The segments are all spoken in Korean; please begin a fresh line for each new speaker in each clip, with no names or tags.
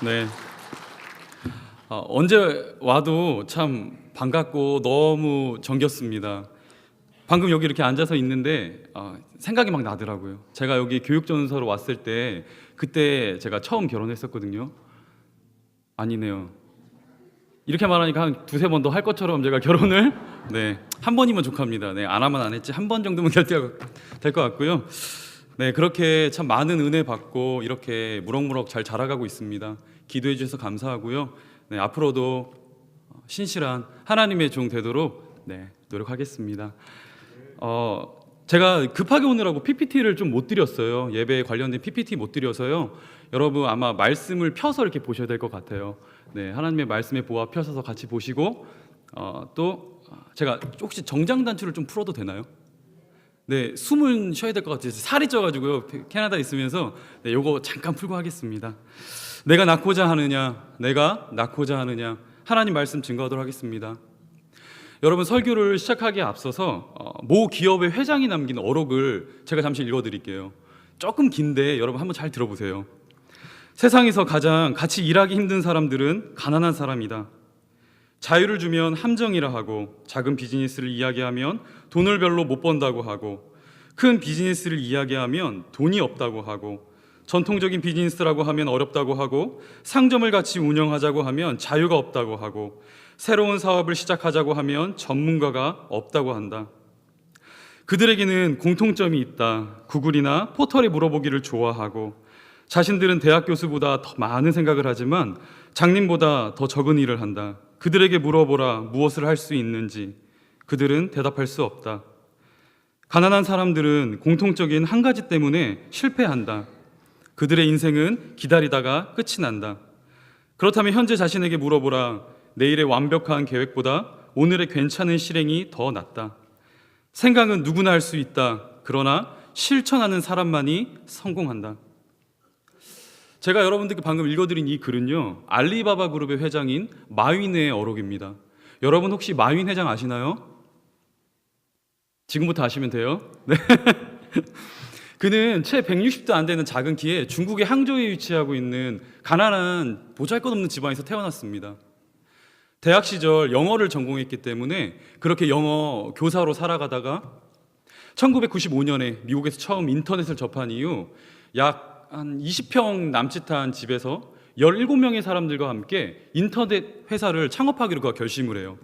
네. 언제 와도 참 반갑고 너무 정겹습니다. 방금 여기 이렇게 앉아서 있는데 생각이 막 나더라고요. 제가 여기 교육전서로 왔을 때 그때 제가 처음 결혼했었거든요. 아니네요. 이렇게 말하니까 한 두세 번 더 할 것처럼 제가 결혼을 한 번이면 족합니다. 안 하면 안 했지 한 번 정도면 될 것 같고요. 그렇게 참 많은 은혜 받고 이렇게 무럭무럭 잘 자라가고 있습니다. 기도해 주셔서 감사하고요. 앞으로도 신실한 하나님의 종 되도록 노력하겠습니다. 제가 급하게 오느라고 PPT를 좀 못 드렸어요. 예배에 관련된 PPT 못 드려서요. 여러분 아마 말씀을 펴서 이렇게 보셔야 될 것 같아요. 하나님의 말씀에 보아 펴서 같이 보시고 또 제가 혹시 정장단추를 좀 풀어도 되나요? 숨은 쉬어야 될 것 같아요. 살이 쪄가지고요. 캐나다에 있으면서 요거 잠깐 풀고 하겠습니다. 내가 낳고자 하느냐 하나님 말씀 증거하도록 하겠습니다. 여러분 설교를 시작하기에 앞서서 모 기업의 회장이 남긴 어록을 제가 잠시 읽어드릴게요. 조금 긴데 여러분 한번 잘 들어보세요. 세상에서 가장 같이 일하기 힘든 사람들은 가난한 사람이다. 자유를 주면 함정이라 하고, 작은 비즈니스를 이야기하면 돈을 별로 못 번다고 하고, 큰 비즈니스를 이야기하면 돈이 없다고 하고, 전통적인 비즈니스라고 하면 어렵다고 하고, 상점을 같이 운영하자고 하면 자유가 없다고 하고, 새로운 사업을 시작하자고 하면 전문가가 없다고 한다. 그들에게는 공통점이 있다. 구글이나 포털에 물어보기를 좋아하고, 자신들은 대학 교수보다 더 많은 생각을 하지만 장님보다 더 적은 일을 한다. 그들에게 물어보라. 무엇을 할 수 있는지. 그들은 대답할 수 없다. 가난한 사람들은 공통적인 한 가지 때문에 실패한다. 그들의 인생은 기다리다가 끝이 난다. 그렇다면 현재 자신에게 물어보라. 내일의 완벽한 계획보다 오늘의 괜찮은 실행이 더 낫다. 생각은 누구나 할 수 있다. 그러나 실천하는 사람만이 성공한다. 제가 여러분들께 방금 읽어드린 이 글은요, 알리바바 그룹의 회장인 마윈의 어록입니다. 여러분 혹시 마윈 회장 아시나요? 지금부터 아시면 돼요. 그는 채 160도 안 되는 작은 키에 중국의 항저우에 위치하고 있는 가난한 보잘것없는 집안에서 태어났습니다. 대학 시절 영어를 전공했기 때문에 그렇게 영어 교사로 살아가다가 1995년에 미국에서 처음 인터넷을 접한 이후 약 한 20평 남짓한 집에서 17명의 사람들과 함께 인터넷 회사를 창업하기로 결심을 해요.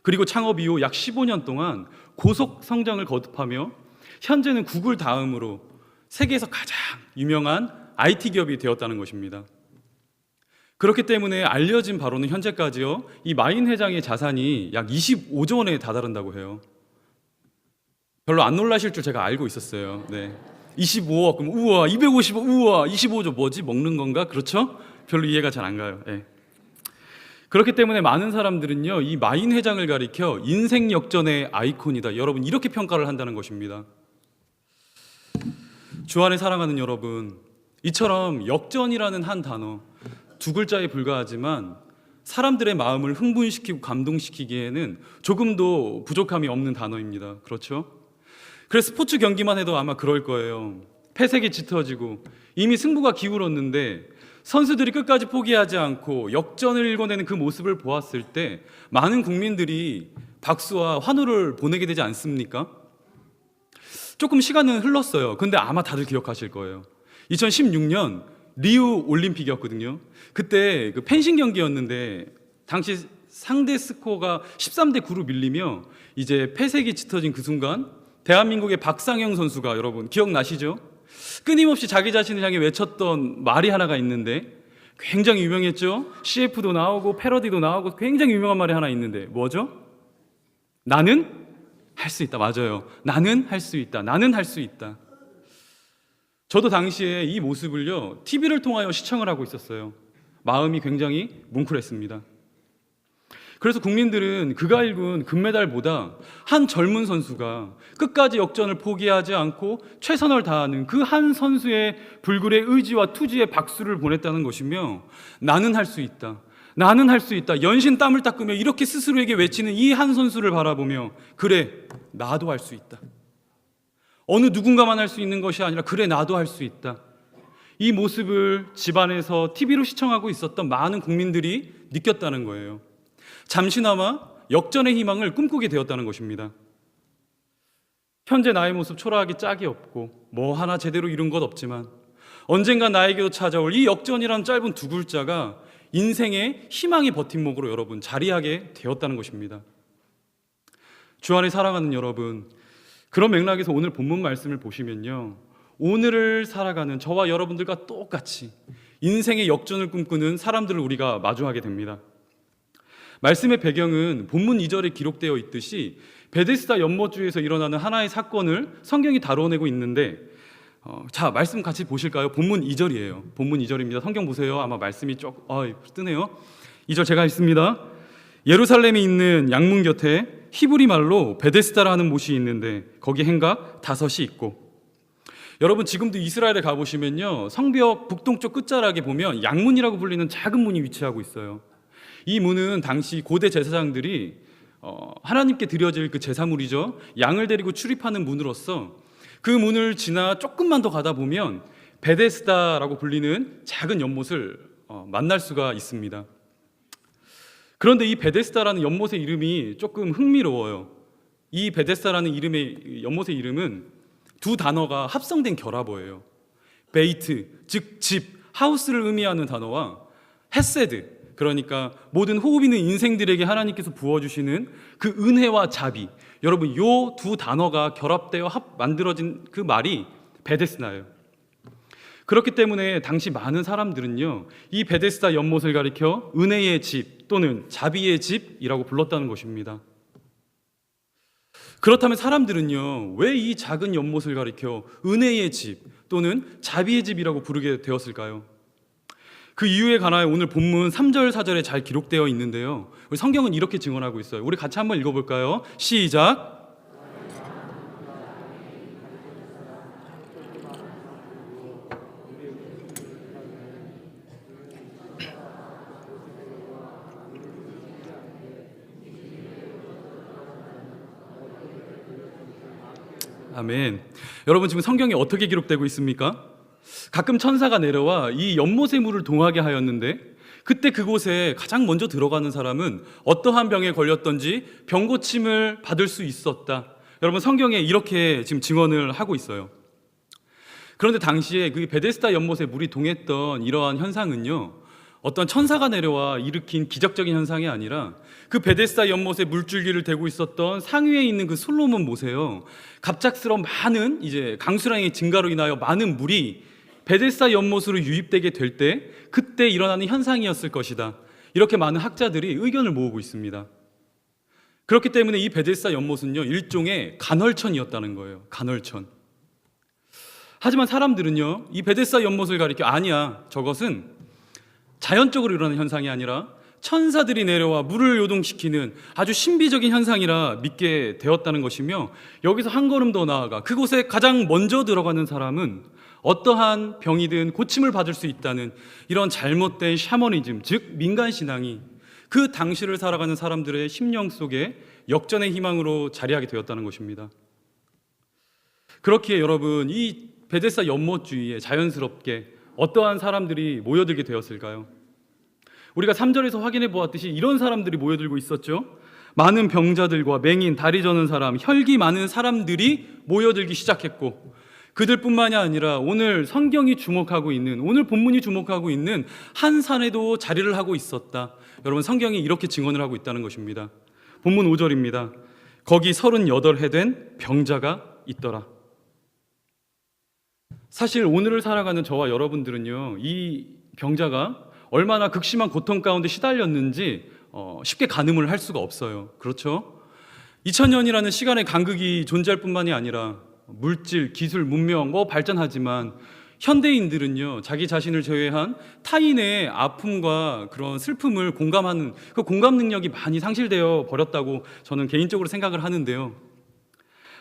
그리고 창업 이후 약 15년 동안 고속 성장을 거듭하며 현재는 구글 다음으로 세계에서 가장 유명한 IT 기업이 되었다는 것입니다. 그렇기 때문에 알려진 바로는 현재까지요, 이 마윈 회장의 자산이 약 25조 원에 다다른다고 해요. 별로 안 놀라실 줄 제가 알고 있었어요. 25억, 그럼 우와, 250억, 우와, 25조 뭐지? 먹는 건가? 그렇죠? 별로 이해가 잘 안 가요. 그렇기 때문에 많은 사람들은요, 이 마윈 회장을 가리켜 인생 역전의 아이콘이다. 여러분, 이렇게 평가를 한다는 것입니다. 주 안에 사랑하는 여러분, 이처럼 역전이라는 한 단어, 두 글자에 불과하지만 사람들의 마음을 흥분시키고 감동시키기에는 조금도 부족함이 없는 단어입니다. 그렇죠? 그래서 스포츠 경기만 해도 아마 그럴 거예요. 패색이 짙어지고 이미 승부가 기울었는데 선수들이 끝까지 포기하지 않고 역전을 일궈내는 그 모습을 보았을 때 많은 국민들이 박수와 환호를 보내게 되지 않습니까? 조금 시간은 흘렀어요. 근데 아마 다들 기억하실 거예요. 2016년 리우 올림픽이었거든요. 그때 그 펜싱 경기였는데 당시 상대 스코어가 13대 9로 밀리며 이제 패색이 짙어진 그 순간 대한민국의 박상영 선수가, 여러분 기억나시죠? 끊임없이 자기 자신을 향해 외쳤던 말이 하나가 있는데 굉장히 유명했죠? CF도 나오고 패러디도 나오고 굉장히 유명한 말이 하나 있는데 뭐죠? 나는 할 수 있다. 맞아요. 나는 할 수 있다. 나는 할 수 있다. 저도 당시에 이 모습을요, TV를 통하여 시청을 하고 있었어요. 마음이 굉장히 뭉클했습니다. 그래서 국민들은 그가 일군 금메달보다 한 젊은 선수가 끝까지 역전을 포기하지 않고 최선을 다하는 그 한 선수의 불굴의 의지와 투지에 박수를 보냈다는 것이며, 나는 할 수 있다, 나는 할 수 있다, 연신 땀을 닦으며 이렇게 스스로에게 외치는 이 한 선수를 바라보며, 그래 나도 할 수 있다, 어느 누군가만 할 수 있는 것이 아니라 그래 나도 할 수 있다, 이 모습을 집안에서 TV로 시청하고 있었던 많은 국민들이 느꼈다는 거예요. 잠시나마 역전의 희망을 꿈꾸게 되었다는 것입니다. 현재 나의 모습 초라하기 짝이 없고 뭐 하나 제대로 이룬 것 없지만 언젠가 나에게도 찾아올 이 역전이라는 짧은 두 글자가 인생의 희망의 버팀목으로 여러분 자리하게 되었다는 것입니다. 주 안에 사랑하는 여러분, 그런 맥락에서 오늘 본문 말씀을 보시면요, 오늘을 살아가는 저와 여러분들과 똑같이 인생의 역전을 꿈꾸는 사람들을 우리가 마주하게 됩니다. 말씀의 배경은 본문 2절에 기록되어 있듯이 베데스다 연못주에서 일어나는 하나의 사건을 성경이 다뤄내고 있는데, 자, 말씀 같이 보실까요? 본문 2절이에요. 본문 2절입니다. 성경 보세요. 아마 말씀이 뜨네요. 2절 제가 읽습니다. 예루살렘에 있는 양문 곁에 히브리 말로 베데스다라는 못이 있는데 거기 행각 5이 있고, 여러분 지금도 이스라엘에 가보시면요, 성벽 북동쪽 끝자락에 보면 양문이라고 불리는 작은 문이 위치하고 있어요. 이 문은 당시 고대 제사장들이 하나님께 드려질 그 제사물이죠, 양을 데리고 출입하는 문으로서 그 문을 지나 조금만 더 가다 보면 베데스다라고 불리는 작은 연못을 만날 수가 있습니다. 그런데 이 베데스다라는 연못의 이름이 조금 흥미로워요. 이 베데스다라는 연못의 이름은 두 단어가 합성된 결합어예요. 베이트, 즉 집, 하우스를 의미하는 단어와 헤세드, 그러니까 모든 호흡 있는 인생들에게 하나님께서 부어주시는 그 은혜와 자비, 여러분 요 두 단어가 결합되어 만들어진 그 말이 베데스다예요. 그렇기 때문에 당시 많은 사람들은요, 이 베데스다 연못을 가리켜 은혜의 집 또는 자비의 집이라고 불렀다는 것입니다. 그렇다면 사람들은요, 왜 이 작은 연못을 가리켜 은혜의 집 또는 자비의 집이라고 부르게 되었을까요? 그 이유에 관하여 오늘 본문 3절 4절에 잘 기록되어 있는데요, 우리 성경은 이렇게 증언하고 있어요. 우리 같이 한번 읽어볼까요? 시작. 아멘. 여러분 지금 성경에 어떻게 기록되고 있습니까? 가끔 천사가 내려와 이 연못의 물을 동하게 하였는데, 그때 그곳에 가장 먼저 들어가는 사람은 어떠한 병에 걸렸던지 병고침을 받을 수 있었다. 여러분 성경에 이렇게 지금 증언을 하고 있어요. 그런데 당시에 그 베데스다 연못에 물이 동했던 이러한 현상은요, 어떤 천사가 내려와 일으킨 기적적인 현상이 아니라 그 베데스다 연못에 물줄기를 대고 있었던 상위에 있는 그 솔로몬 모세요, 갑작스러운 많은 이제 강수량의 증가로 인하여 많은 물이 베데스다 연못으로 유입되게 될 때 그때 일어나는 현상이었을 것이다. 이렇게 많은 학자들이 의견을 모으고 있습니다. 그렇기 때문에 이 베데스다 연못은요, 일종의 간헐천이었다는 거예요. 간헐천. 하지만 사람들은요, 이 베데스다 연못을 가리켜 아니야, 저것은 자연적으로 일어나는 현상이 아니라 천사들이 내려와 물을 요동시키는 아주 신비적인 현상이라 믿게 되었다는 것이며, 여기서 한 걸음 더 나아가 그곳에 가장 먼저 들어가는 사람은 어떠한 병이든 고침을 받을 수 있다는 이런 잘못된 샤머니즘, 즉 민간신앙이 그 당시를 살아가는 사람들의 심령 속에 역전의 희망으로 자리하게 되었다는 것입니다. 그렇기에 여러분, 이 베데스다 연못 주위에 자연스럽게 어떠한 사람들이 모여들게 되었을까요? 우리가 3절에서 확인해 보았듯이 이런 사람들이 모여들고 있었죠. 많은 병자들과 맹인, 다리 저는 사람, 혈기 많은 사람들이 모여들기 시작했고, 그들뿐만이 아니라 오늘 성경이 주목하고 있는, 오늘 본문이 주목하고 있는 한 산에도 자리를 하고 있었다. 여러분 성경이 이렇게 증언을 하고 있다는 것입니다. 본문 5절입니다. 거기 38해 된 병자가 있더라. 사실 오늘을 살아가는 저와 여러분들은요, 이 병자가 얼마나 극심한 고통 가운데 시달렸는지 쉽게 가늠을 할 수가 없어요. 그렇죠? 2000년이라는 시간의 간극이 존재할 뿐만이 아니라 물질, 기술, 문명 발전하지만 현대인들은요, 자기 자신을 제외한 타인의 아픔과 그런 슬픔을 공감하는 그 공감 능력이 많이 상실되어 버렸다고 저는 개인적으로 생각을 하는데요.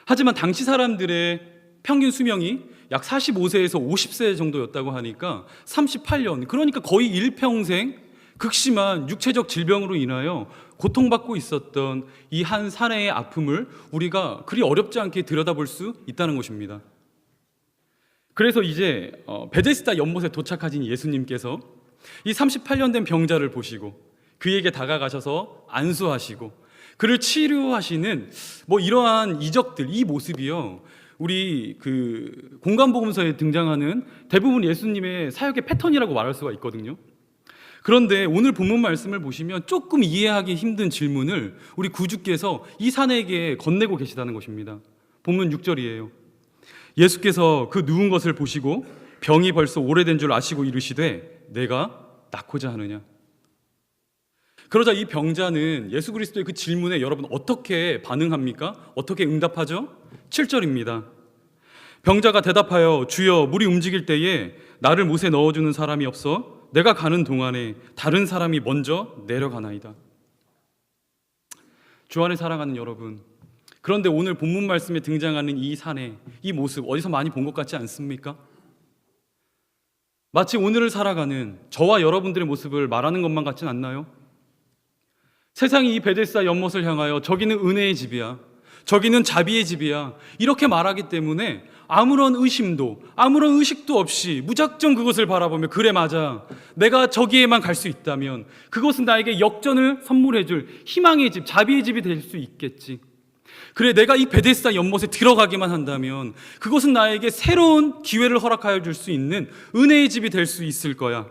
하지만 당시 사람들의 평균 수명이 약 45세에서 50세 정도였다고 하니까 38년, 그러니까 거의 일평생 극심한 육체적 질병으로 인하여 고통받고 있었던 이 한 사내의 아픔을 우리가 그리 어렵지 않게 들여다볼 수 있다는 것입니다. 그래서 이제 베데스다 연못에 도착하신 예수님께서 이 38년 된 병자를 보시고 그에게 다가가셔서 안수하시고 그를 치료하시는 이러한 이적들, 이 모습이요, 우리 그 공간복음서에 등장하는 대부분 예수님의 사역의 패턴이라고 말할 수가 있거든요. 그런데 오늘 본문 말씀을 보시면 조금 이해하기 힘든 질문을 우리 구주께서 이 사내에게 건네고 계시다는 것입니다. 본문 6절이에요. 예수께서 그 누운 것을 보시고 병이 벌써 오래된 줄 아시고 이르시되 내가 낫고자 하느냐. 그러자 이 병자는 예수 그리스도의 그 질문에 여러분 어떻게 반응합니까? 어떻게 응답하죠? 7절입니다. 병자가 대답하여 주여 물이 움직일 때에 나를 못에 넣어주는 사람이 없어 내가 가는 동안에 다른 사람이 먼저 내려가나이다. 주 안에 사랑하는 여러분, 그런데 오늘 본문 말씀에 등장하는 이 사내, 이 모습 어디서 많이 본 것 같지 않습니까? 마치 오늘을 살아가는 저와 여러분들의 모습을 말하는 것만 같진 않나요? 세상이 이 베데스다 연못을 향하여 저기는 은혜의 집이야, 저기는 자비의 집이야, 이렇게 말하기 때문에 아무런 의심도 아무런 의식도 없이 무작정 그것을 바라보며 그래 맞아, 내가 저기에만 갈 수 있다면 그것은 나에게 역전을 선물해줄 희망의 집, 자비의 집이 될 수 있겠지. 그래 내가 이 베데스다 연못에 들어가기만 한다면 그것은 나에게 새로운 기회를 허락하여 줄 수 있는 은혜의 집이 될 수 있을 거야.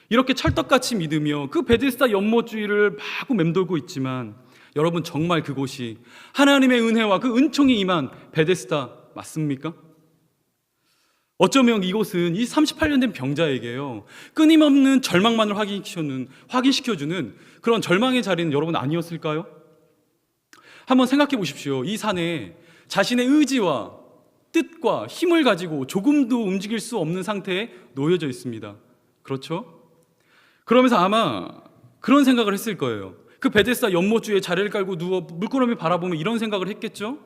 이렇게 찰떡같이 믿으며 그 베데스다 연못주의를 마구 맴돌고 있지만 여러분, 정말 그곳이 하나님의 은혜와 그 은총이 임한 베데스다 맞습니까? 어쩌면 이곳은 이 38년 된 병자에게요, 끊임없는 절망만을 확인시켜주는 그런 절망의 자리는 여러분 아니었을까요? 한번 생각해 보십시오. 이 산에 자신의 의지와 뜻과 힘을 가지고 조금도 움직일 수 없는 상태에 놓여져 있습니다. 그렇죠? 그러면서 아마 그런 생각을 했을 거예요. 그 베데스다 연못주에 자리를 깔고 누워 물끄러미 바라보며 이런 생각을 했겠죠?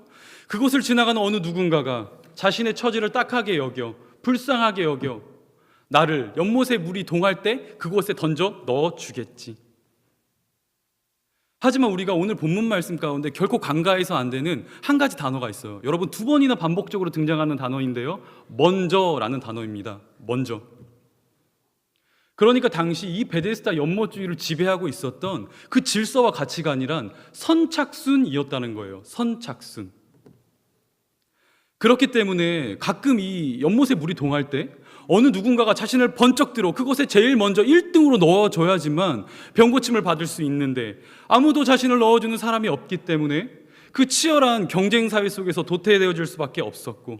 그곳을 지나가는 어느 누군가가 자신의 처지를 딱하게 여겨, 불쌍하게 여겨 나를 연못에 물이 동할 때 그곳에 던져 넣어주겠지. 하지만 우리가 오늘 본문 말씀 가운데 결코 간과해서 안 되는 한 가지 단어가 있어요. 여러분, 2번이나 반복적으로 등장하는 단어인데요, 먼저라는 단어입니다. 먼저. 그러니까 당시 이 베데스다 연못주의를 지배하고 있었던 그 질서와 가치관이란 선착순이었다는 거예요. 선착순. 그렇기 때문에 가끔 이 연못에 물이 동할 때 어느 누군가가 자신을 번쩍 들어 그곳에 제일 먼저 1등으로 넣어줘야지만 병고침을 받을 수 있는데 아무도 자신을 넣어주는 사람이 없기 때문에 그 치열한 경쟁사회 속에서 도태되어질 수밖에 없었고,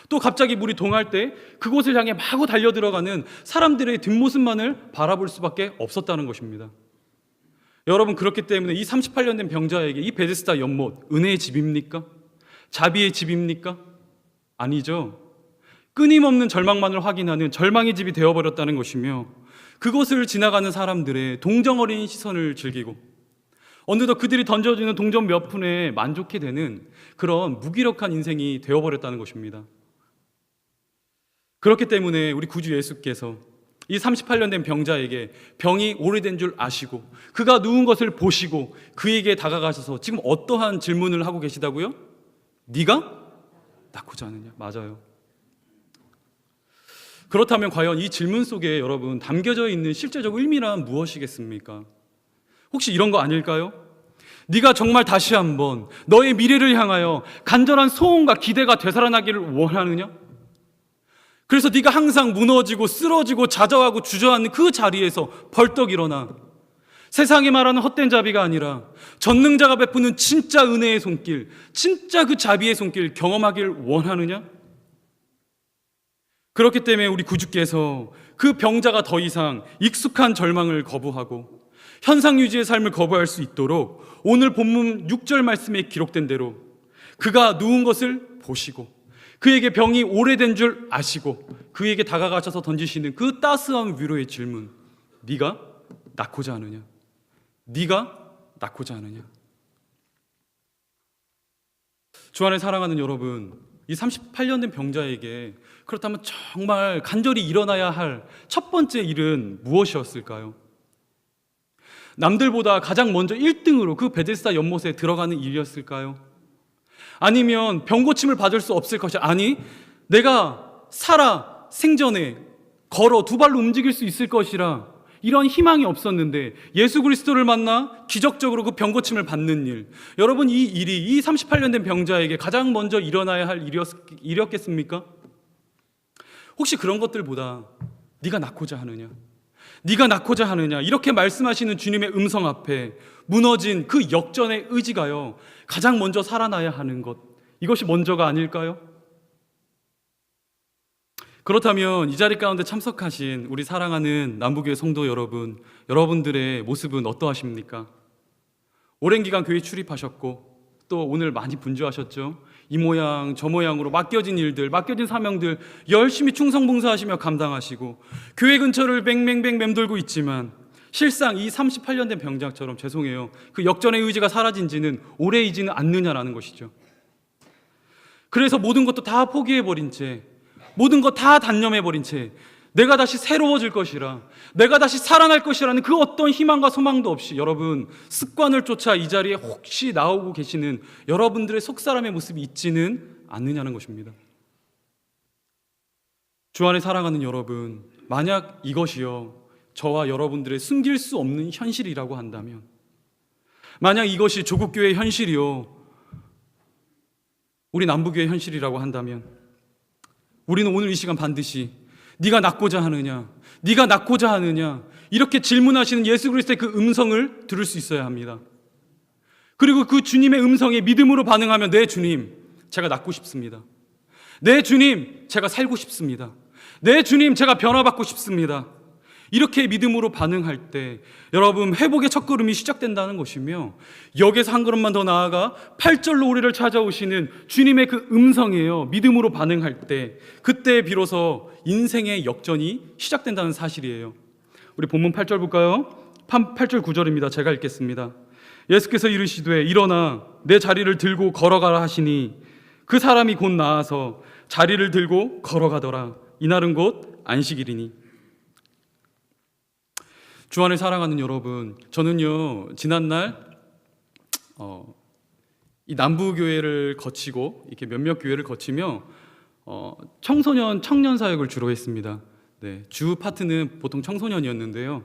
또 갑자기 물이 동할 때 그곳을 향해 마구 달려들어가는 사람들의 뒷모습만을 바라볼 수밖에 없었다는 것입니다. 여러분, 그렇기 때문에 이 38년 된 병자에게 이 베데스다 연못 은혜의 집입니까? 자비의 집입니까? 아니죠. 끊임없는 절망만을 확인하는 절망의 집이 되어버렸다는 것이며, 그곳을 지나가는 사람들의 동정어린 시선을 즐기고 어느덧 그들이 던져주는 동전 몇 푼에 만족해 되는 그런 무기력한 인생이 되어버렸다는 것입니다. 그렇기 때문에 우리 구주 예수께서 이 38년 된 병자에게 병이 오래된 줄 아시고 그가 누운 것을 보시고 그에게 다가가셔서 지금 어떠한 질문을 하고 계시다고요? 네가 낫고자 하느냐? 맞아요. 그렇다면 과연 이 질문 속에 여러분 담겨져 있는 실제적 의미란 무엇이겠습니까? 혹시 이런 거 아닐까요? 네가 정말 다시 한번 너의 미래를 향하여 간절한 소원과 기대가 되살아나기를 원하느냐? 그래서 네가 항상 무너지고 쓰러지고 좌절하고 주저앉는 그 자리에서 벌떡 일어나 세상이 말하는 헛된 자비가 아니라 전능자가 베푸는 진짜 은혜의 손길, 진짜 그 자비의 손길 경험하길 원하느냐? 그렇기 때문에 우리 구주께서 그 병자가 더 이상 익숙한 절망을 거부하고 현상 유지의 삶을 거부할 수 있도록 오늘 본문 6절 말씀에 기록된 대로 그가 누운 것을 보시고 그에게 병이 오래된 줄 아시고 그에게 다가가셔서 던지시는 그 따스한 위로의 질문, 네가 낫고자 하느냐? 네가 낫고자 하느냐? 주 안에 사랑하는 여러분, 이 38년 된 병자에게 그렇다면 정말 간절히 일어나야 할 첫 번째 일은 무엇이었을까요? 남들보다 가장 먼저 1등으로 그 베데스다 연못에 들어가는 일이었을까요? 아니면 병고침을 받을 수 없을 것이, 아니 내가 살아 생전에 걸어 두 발로 움직일 수 있을 것이라 이런 희망이 없었는데 예수 그리스도를 만나 기적적으로 그 병 고침을 받는 일, 여러분 이 일이 이 38년 된 병자에게 가장 먼저 일어나야 할 일이었겠습니까? 혹시 그런 것들보다 네가 낫고자 하느냐, 네가 낫고자 하느냐 이렇게 말씀하시는 주님의 음성 앞에 무너진 그 역전의 의지가요 가장 먼저 살아나야 하는 것, 이것이 먼저가 아닐까요? 그렇다면 이 자리 가운데 참석하신 우리 사랑하는 남부교회 성도 여러분, 여러분들의 모습은 어떠하십니까? 오랜 기간 교회 출입하셨고 또 오늘 많이 분주하셨죠? 이 모양 저 모양으로 맡겨진 일들, 맡겨진 사명들 열심히 충성봉사하시며 감당하시고 교회 근처를 뱅뱅뱅 맴돌고 있지만 실상 이 38년 된 병장처럼 죄송해요, 그 역전의 의지가 사라진 지는 오래이지는 않느냐라는 것이죠. 그래서 모든 것도 다 포기해버린 채, 모든 것 다 단념해버린 채 내가 다시 새로워질 것이라, 내가 다시 살아날 것이라는 그 어떤 희망과 소망도 없이 여러분 습관을 쫓아 이 자리에 혹시 나오고 계시는 여러분들의 속사람의 모습이 있지는 않느냐는 것입니다. 주 안에 사랑하는 여러분, 만약 이것이요 저와 여러분들의 숨길 수 없는 현실이라고 한다면, 만약 이것이 조국교회의 현실이요 우리 남부교회의 현실이라고 한다면 우리는 오늘 이 시간 반드시 네가 낫고자 하느냐, 네가 낫고자 하느냐 이렇게 질문하시는 예수 그리스도의 그 음성을 들을 수 있어야 합니다. 그리고 그 주님의 음성에 믿음으로 반응하면 네 주님 제가 낫고 싶습니다, 네 주님 제가 살고 싶습니다, 네 주님 제가 변화받고 싶습니다, 이렇게 믿음으로 반응할 때 여러분 회복의 첫걸음이 시작된다는 것이며, 여기에서 한 걸음만 더 나아가 8절로 우리를 찾아오시는 주님의 그 음성이에요. 믿음으로 반응할 때 그때 비로소 인생의 역전이 시작된다는 사실이에요. 우리 본문 8절 볼까요? 8절 9절입니다. 제가 읽겠습니다. 예수께서 이르시되 일어나 내 자리를 들고 걸어가라 하시니 그 사람이 곧 나아서 자리를 들고 걸어가더라. 이날은 곧 안식일이니. 주 안을 사랑하는 여러분, 저는요 지난날 이 남부교회를 거치고 이렇게 몇몇 교회를 거치며 청소년 청년 사역을 주로 했습니다. 네, 주 파트는 보통 청소년이었는데요,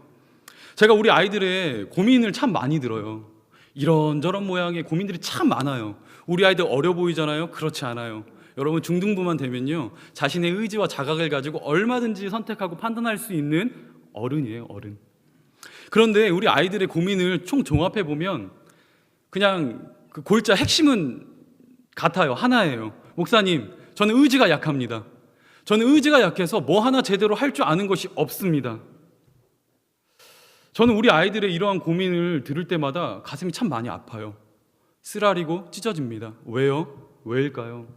제가 우리 아이들의 고민을 참 많이 들어요. 이런저런 모양의 고민들이 참 많아요. 우리 아이들 어려 보이잖아요? 그렇지 않아요. 여러분 중등부만 되면요 자신의 의지와 자각을 가지고 얼마든지 선택하고 판단할 수 있는 어른이에요, 어른. 그런데 우리 아이들의 고민을 총 종합해 보면 그냥 그 골자 핵심은 같아요. 하나예요. 목사님, 저는 의지가 약합니다. 저는 의지가 약해서 뭐 하나 제대로 할 줄 아는 것이 없습니다. 저는 우리 아이들의 이러한 고민을 들을 때마다 가슴이 참 많이 아파요. 쓰라리고 찢어집니다. 왜요? 왜일까요?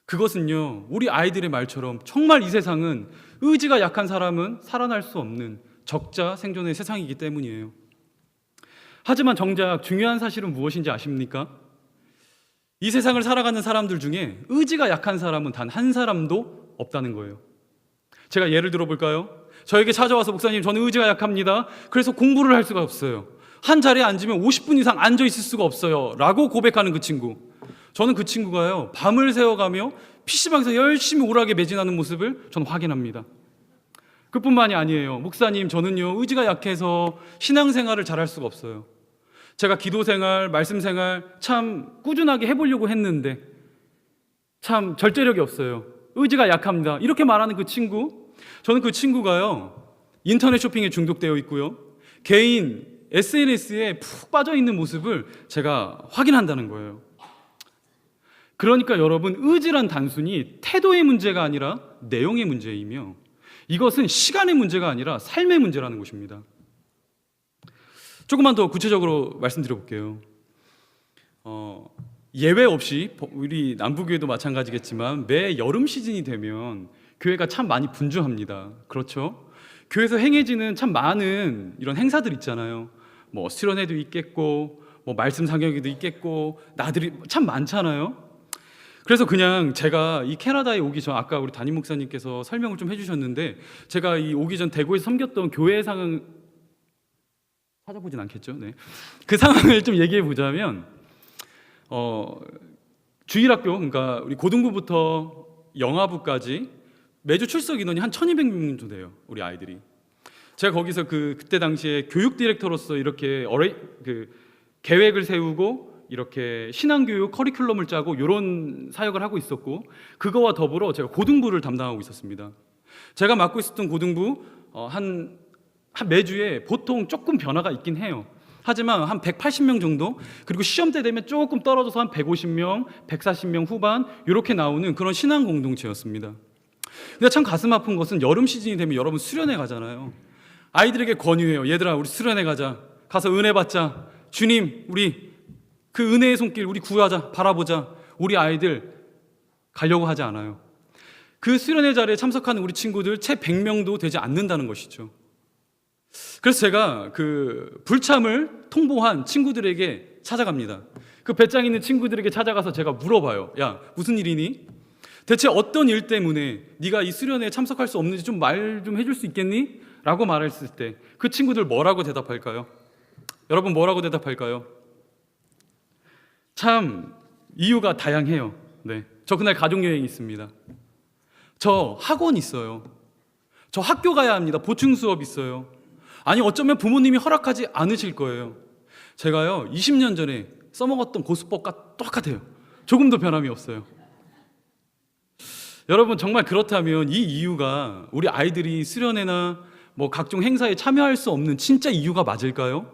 그것은요 우리 아이들의 말처럼 정말 이 세상은 의지가 약한 사람은 살아날 수 없는 적자 생존의 세상이기 때문이에요. 하지만 정작 중요한 사실은 무엇인지 아십니까? 이 세상을 살아가는 사람들 중에 의지가 약한 사람은 단 한 사람도 없다는 거예요. 제가 예를 들어볼까요? 저에게 찾아와서 목사님 저는 의지가 약합니다, 그래서 공부를 할 수가 없어요, 한 자리에 앉으면 50분 이상 앉아 있을 수가 없어요 라고 고백하는 그 친구, 저는 그 친구가요 밤을 새워가며 PC방에서 열심히 우울하게 매진하는 모습을 저는 확인합니다. 그뿐만이 아니에요. 목사님 저는요 의지가 약해서 신앙생활을 잘할 수가 없어요. 제가 기도생활, 말씀생활 참 꾸준하게 해보려고 했는데 참 절제력이 없어요. 의지가 약합니다. 이렇게 말하는 그 친구, 저는 그 친구가요 인터넷 쇼핑에 중독되어 있고요 개인 SNS에 푹 빠져있는 모습을 제가 확인한다는 거예요. 그러니까 여러분 의지란 단순히 태도의 문제가 아니라 내용의 문제이며, 이것은 시간의 문제가 아니라 삶의 문제라는 것입니다. 조금만 더 구체적으로 말씀드려 볼게요. 예외 없이 우리 남부교회도 마찬가지겠지만 매 여름 시즌이 되면 교회가 참 많이 분주합니다. 그렇죠? 교회에서 행해지는 참 많은 이런 행사들 있잖아요. 뭐 수련회도 있겠고 뭐 말씀 사경회도 있겠고 나들이 참 많잖아요. 그래서 그냥 제가 이 캐나다에 오기 전, 아까 우리 담임 목사님께서 설명을 좀 해주셨는데 제가 이 오기 전 대구에서 섬겼던 교회 상황 찾아보진 않겠죠. 네. 그 상황을 좀 얘기해 보자면 주일학교, 그러니까 우리 고등부부터 영아부까지 매주 출석 인원이 한 1200명 정도 돼요. 우리 아이들이. 제가 거기서 그때 당시에 교육 디렉터로서 이렇게 계획을 세우고 이렇게 신앙교육 커리큘럼을 짜고 이런 사역을 하고 있었고, 그거와 더불어 제가 고등부를 담당하고 있었습니다. 제가 맡고 있었던 고등부 한 매주에 보통 조금 변화가 있긴 해요. 하지만 한 180명 정도, 그리고 시험 때 되면 조금 떨어져서 한 150명, 140명 후반 이렇게 나오는 그런 신앙 공동체였습니다. 근데 참 가슴 아픈 것은 여름 시즌이 되면 여러분 수련회 가잖아요. 아이들에게 권유해요. 얘들아, 우리 수련회 가자. 가서 은혜 받자. 주님, 우리 그 은혜의 손길 우리 구하자. 바라보자. 우리 아이들 가려고 하지 않아요. 그 수련회 자리에 참석하는 우리 친구들 채 100명도 되지 않는다는 것이죠. 그래서 제가 그 불참을 통보한 친구들에게 찾아갑니다. 그 배짱 있는 친구들에게 찾아가서 제가 물어봐요. 야, 무슨 일이니? 대체 어떤 일 때문에 네가 이 수련회에 참석할 수 없는지 좀 말 좀 해줄 수 있겠니? 라고 말했을 때 그 친구들 뭐라고 대답할까요? 여러분 뭐라고 대답할까요? 참 이유가 다양해요. 네, 저 그날 가족여행 있습니다. 저 학원 있어요. 저 학교 가야 합니다. 보충 수업 있어요. 아니 어쩌면 부모님이 허락하지 않으실 거예요. 제가요 20년 전에 써먹었던 고수법과 똑같아요. 조금도 변함이 없어요. 여러분 정말 그렇다면 이 이유가 우리 아이들이 수련회나 뭐 각종 행사에 참여할 수 없는 진짜 이유가 맞을까요?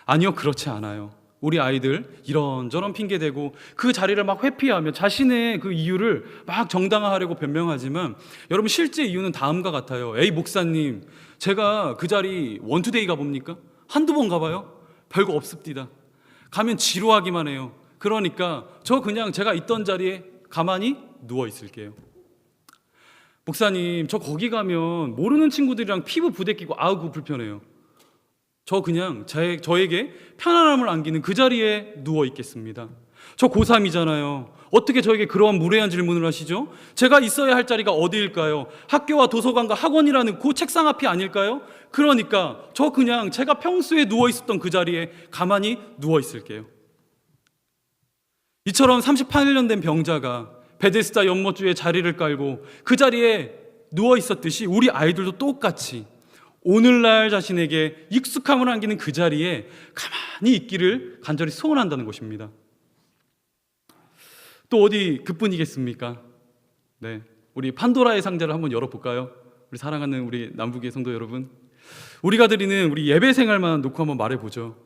아니요, 그렇지 않아요. 우리 아이들 이런저런 핑계대고 그 자리를 막 회피하며 자신의 그 이유를 막 정당화하려고 변명하지만, 여러분 실제 이유는 다음과 같아요. 에이 목사님, 제가 그 자리 원투데이 가봅니까? 한두 번 가봐요? 별거 없습니다. 가면 지루하기만 해요. 그러니까 저 그냥 제가 있던 자리에 가만히 누워 있을게요. 목사님, 저 거기 가면 모르는 친구들이랑 피부 부대끼고 아우 불편해요. 저 그냥 저에게 편안함을 안기는 그 자리에 누워 있겠습니다. 저 고3이잖아요. 어떻게 저에게 그러한 무례한 질문을 하시죠? 제가 있어야 할 자리가 어디일까요? 학교와 도서관과 학원이라는 그 책상 앞이 아닐까요? 그러니까 저 그냥 제가 평소에 누워 있었던 그 자리에 가만히 누워 있을게요. 이처럼 38년 된 병자가 베데스다 연못주에 자리를 깔고 그 자리에 누워 있었듯이 우리 아이들도 똑같이 오늘날 자신에게 익숙함을 안기는 그 자리에 가만히 있기를 간절히 소원한다는 것입니다. 또 어디 그뿐이겠습니까? 네, 우리 판도라의 상자를 한번 열어볼까요? 우리 사랑하는 우리 남북의 성도 여러분, 우리가 드리는 우리 예배 생활만 놓고 한번 말해보죠.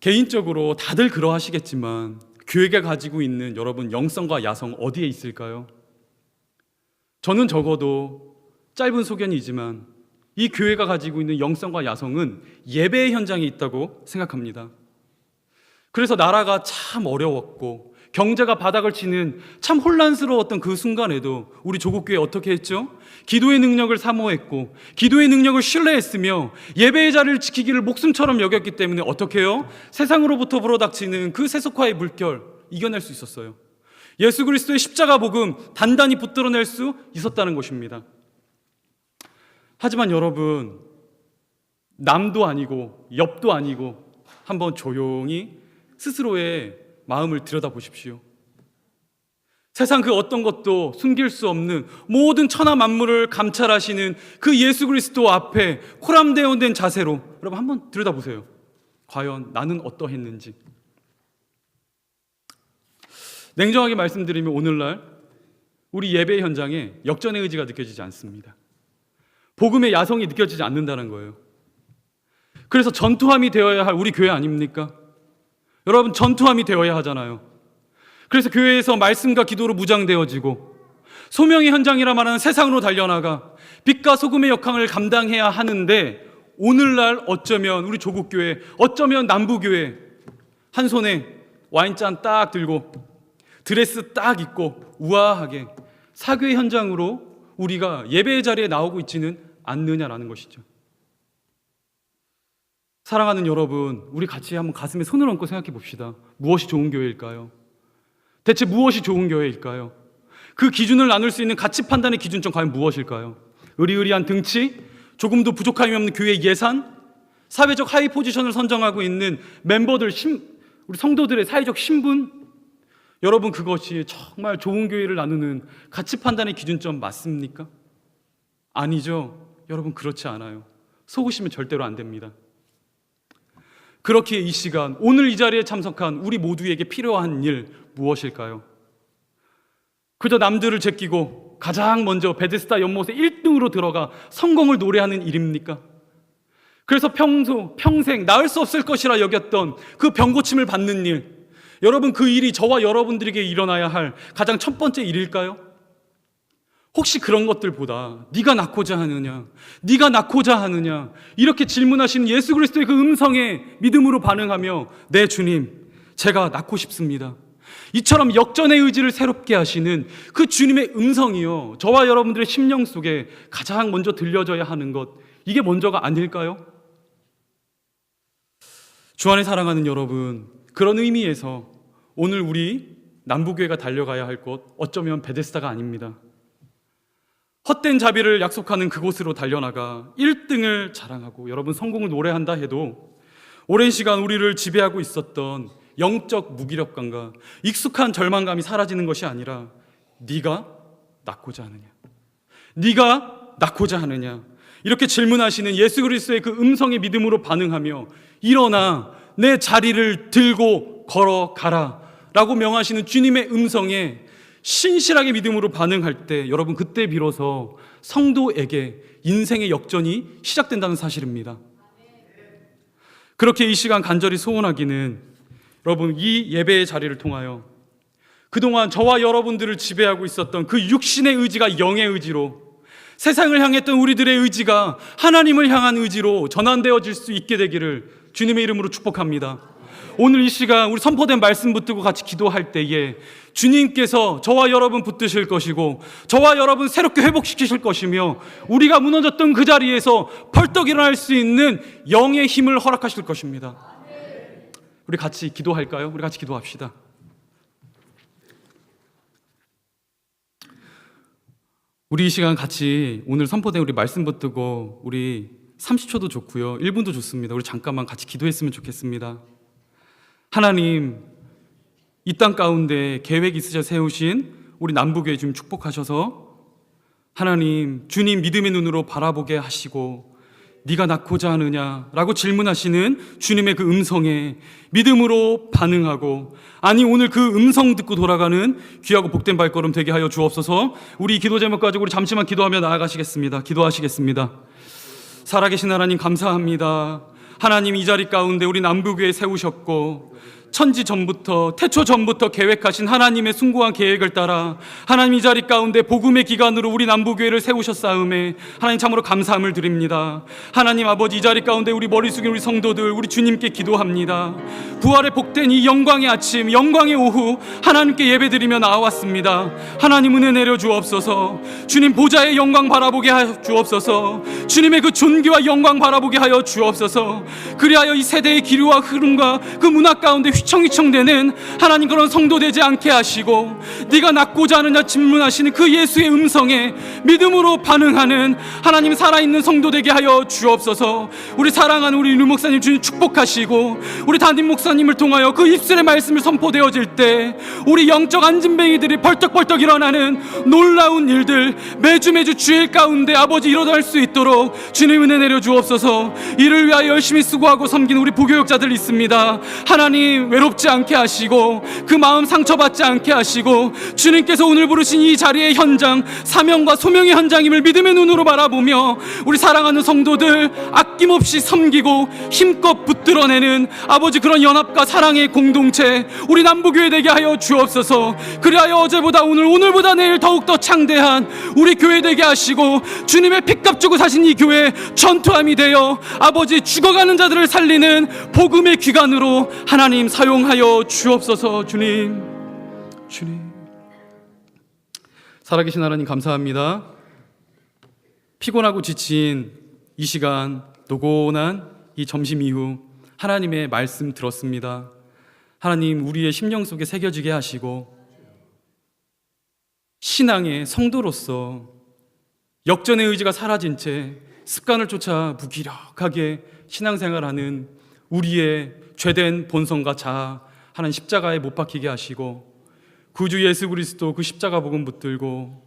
개인적으로 다들 그러하시겠지만 교회가 가지고 있는 여러분 영성과 야성 어디에 있을까요? 저는 적어도 짧은 소견이지만 이 교회가 가지고 있는 영성과 야성은 예배의 현장에 있다고 생각합니다. 그래서 나라가 참 어려웠고 경제가 바닥을 치는 참 혼란스러웠던 그 순간에도 우리 조국교회 어떻게 했죠? 기도의 능력을 사모했고 기도의 능력을 신뢰했으며 예배의 자리를 지키기를 목숨처럼 여겼기 때문에 어떻게 해요? 세상으로부터 불어닥치는 그 세속화의 물결 이겨낼 수 있었어요. 예수 그리스도의 십자가 복음 단단히 붙들어낼 수 있었다는 것입니다. 하지만 여러분, 남도 아니고 옆도 아니고 한번 조용히 스스로의 마음을 들여다보십시오. 세상 그 어떤 것도 숨길 수 없는 모든 천하 만물을 감찰하시는 그 예수 그리스도 앞에 코람대원된 자세로 여러분 한번 들여다보세요. 과연 나는 어떠했는지. 냉정하게 말씀드리면 오늘날 우리 예배 현장에 역전의 의지가 느껴지지 않습니다. 복음의 야성이 느껴지지 않는다는 거예요. 그래서 전투함이 되어야 할 우리 교회 아닙니까? 여러분 전투함이 되어야 하잖아요. 그래서 교회에서 말씀과 기도로 무장되어지고 소명의 현장이라 말하는 세상으로 달려나가 빛과 소금의 역할을 감당해야 하는데, 오늘날 어쩌면 우리 조국교회, 어쩌면 남부교회 한 손에 와인잔 딱 들고 드레스 딱 입고 우아하게 사교의 현장으로 우리가 예배의 자리에 나오고 있지는 않느냐라는 것이죠. 사랑하는 여러분, 우리 같이 한번 가슴에 손을 얹고 생각해 봅시다. 무엇이 좋은 교회일까요? 대체 무엇이 좋은 교회일까요? 그 기준을 나눌 수 있는 가치 판단의 기준점 과연 무엇일까요? 의리의리한 등치, 조금도 부족함이 없는 교회 예산, 사회적 하위 포지션을 선정하고 있는 멤버들, 우리 성도들의 사회적 신분, 여러분, 그것이 정말 좋은 교회를 나누는 가치 판단의 기준점 맞습니까? 아니죠. 여러분, 그렇지 않아요. 속으시면 절대로 안 됩니다. 그렇기에 이 시간, 오늘 이 자리에 참석한 우리 모두에게 필요한 일 무엇일까요? 그저 남들을 제끼고 가장 먼저 베데스다 연못에 1등으로 들어가 성공을 노래하는 일입니까? 그래서 평생 나을 수 없을 것이라 여겼던 그 병고침을 받는 일, 여러분, 그 일이 저와 여러분들에게 일어나야 할 가장 첫 번째 일일까요? 혹시 그런 것들보다 네가 낳고자 하느냐, 네가 낳고자 하느냐, 이렇게 질문하시는 예수 그리스도의 그 음성에 믿음으로 반응하며 네 주님, 제가 낳고 싶습니다, 이처럼 역전의 의지를 새롭게 하시는 그 주님의 음성이요, 저와 여러분들의 심령 속에 가장 먼저 들려져야 하는 것, 이게 먼저가 아닐까요? 주 안에 사랑하는 여러분, 그런 의미에서 오늘 우리 남부교회가 달려가야 할 곳, 어쩌면 베데스다가 아닙니다. 헛된 자비를 약속하는 그곳으로 달려나가 1등을 자랑하고 여러분 성공을 노래한다 해도 오랜 시간 우리를 지배하고 있었던 영적 무기력감과 익숙한 절망감이 사라지는 것이 아니라 네가 낳고자 하느냐, 네가 낳고자 하느냐, 이렇게 질문하시는 예수 그리스도의 그 음성의 믿음으로 반응하며 일어나 내 자리를 들고 걸어가라 라고 명하시는 주님의 음성에 신실하게 믿음으로 반응할 때 여러분, 그때 비로소 성도에게 인생의 역전이 시작된다는 사실입니다. 그렇게 이 시간 간절히 소원하기는 여러분, 이 예배의 자리를 통하여 그동안 저와 여러분들을 지배하고 있었던 그 육신의 의지가 영의 의지로, 세상을 향했던 우리들의 의지가 하나님을 향한 의지로 전환되어질 수 있게 되기를 주님의 이름으로 축복합니다. 오늘 이 시간 우리 선포된 말씀 붙들고 같이 기도할 때에 주님께서 저와 여러분 붙드실 것이고 저와 여러분 새롭게 회복시키실 것이며 우리가 무너졌던 그 자리에서 펄떡 일어날 수 있는 영의 힘을 허락하실 것입니다. 우리 같이 기도할까요? 우리 같이 기도합시다. 우리 이 시간 같이 오늘 선포된 우리 말씀 붙들고 우리 30초도 좋고요, 1분도 좋습니다. 우리 잠깐만 같이 기도했으면 좋겠습니다. 하나님, 이 땅 가운데 계획 있으셔 세우신 우리 남부교회 좀 축복하셔서 하나님, 주님 믿음의 눈으로 바라보게 하시고 네가 낳고자 하느냐라고 질문하시는 주님의 그 음성에 믿음으로 반응하고, 아니 오늘 그 음성 듣고 돌아가는 귀하고 복된 발걸음 되게 하여 주옵소서. 우리 기도 제목 가지고 우리 잠시만 기도하며 나아가시겠습니다. 기도하시겠습니다. 살아계신 하나님, 감사합니다. 하나님, 이 자리 가운데 우리 남부교회 세우셨고 천지 전부터, 태초 전부터 계획하신 하나님의 숭고한 계획을 따라 하나님 이 자리 가운데 복음의 기관으로 우리 남부교회를 세우셨사음에 하나님 참으로 감사함을 드립니다. 하나님 아버지, 이 자리 가운데 우리 머리 숙인 우리 성도들, 우리 주님께 기도합니다. 부활의 복된 이 영광의 아침, 영광의 오후 하나님께 예배드리며 나와왔습니다. 하나님 은혜 내려 주옵소서. 주님 보좌의 영광 바라보게 하여 주옵소서. 주님의 그 존귀와 영광 바라보게 하여 주옵소서. 그리하여 이 세대의 기류와 흐름과 그 문화 가운데 휘청휘청대는 하나님 그런 성도 되지 않게 하시고 네가 낳고자 하느냐 질문하시는 그 예수의 음성에 믿음으로 반응하는 하나님 살아있는 성도 되게 하여 주옵소서. 우리 사랑하는 우리 류 목사님 주님 축복하시고 우리 담임 목사님을 통하여 그 입술의 말씀을 선포되어질 때 우리 영적 안진뱅이들이 벌떡벌떡 일어나는 놀라운 일들 매주 주일 가운데 아버지 일어날 수 있도록 주님 은혜 내려 주옵소서. 이를 위하여 열심히 수고하고 섬기는 우리 부교육자들 있습니다. 하나님 외롭지 않게 하시고 그 마음 상처받지 않게 하시고 주님께서 오늘 부르신 이 자리의 현장, 사명과 소명의 현장임을 믿음의 눈으로 바라보며 우리 사랑하는 성도들 아낌없이 섬기고 힘껏 붙들어내는 아버지 그런 연합과 사랑의 공동체 우리 남부교회 되게 하여 주옵소서. 그리하여 어제보다 오늘보다 내일 더욱더 창대한 우리 교회 되게 하시고 주님의 핏값 주고 사신 이 교회 전투함이 되어 아버지 죽어가는 자들을 살리는 복음의 기관으로 하나님 사용하여 주옵소서. 주님 살아계신 하나님 감사합니다. 피곤하고 지친 이 시간, 노곤한 이 점심 이후 하나님의 말씀 들었습니다. 하나님 우리의 심령 속에 새겨지게 하시고 신앙의 성도로서 역전의 의지가 사라진 채 습관을 쫓아 무기력하게 신앙생활하는 우리의 죄된 본성과 자아 하나님 십자가에 못 박히게 하시고 구주 예수 그리스도 그 십자가 복음 붙들고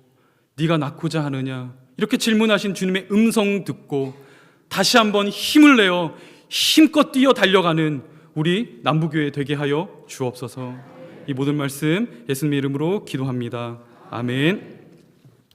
네가 낳고자 하느냐 이렇게 질문하신 주님의 음성 듣고 다시 한번 힘을 내어 힘껏 뛰어 달려가는 우리 남부교회 되게 하여 주옵소서. 이 모든 말씀 예수님의 이름으로 기도합니다. 아멘.